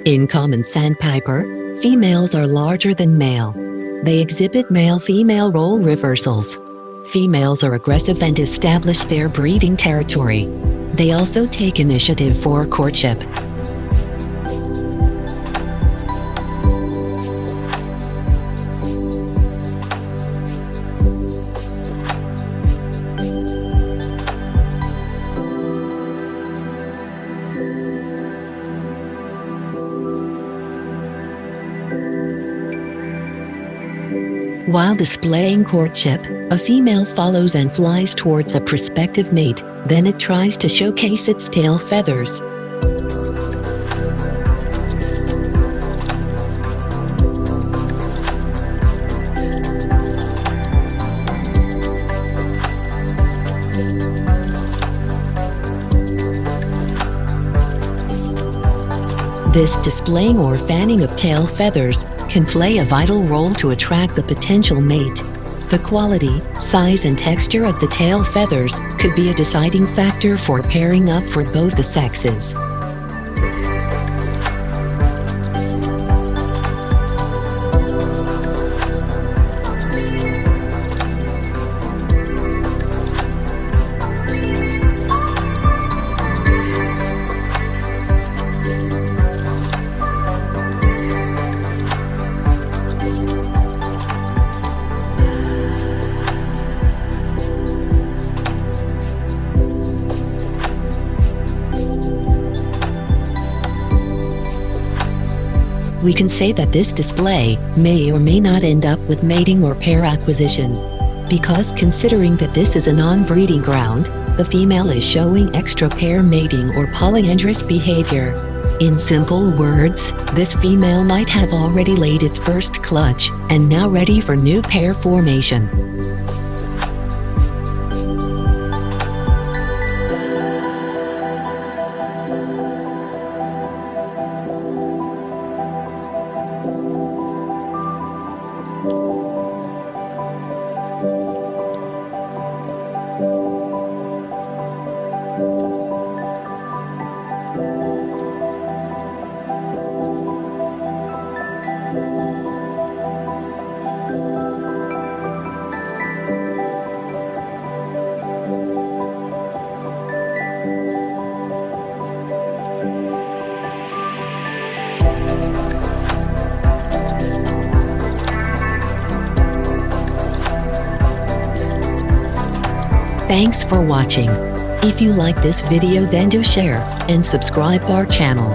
In common sandpiper, females are larger than male. They exhibit male-female role reversals. Females are aggressive and establish their breeding territory. They also take initiative for courtship. While displaying courtship, a female follows and flies towards a prospective mate, then it tries to showcase its tail feathers. This displaying or fanning of tail feathers can play a vital role to attract the potential mate. The quality, size, and texture of the tail feathers could be a deciding factor for pairing up for both the sexes. We can say that this display may or may not end up with mating or pair acquisition. Because considering that this is a non-breeding ground, the female is showing extra pair mating or polyandrous behavior. In simple words, this female might have already laid its first clutch and now ready for new pair formation. Thanks for watching. If you like this video, then do share and subscribe our channel.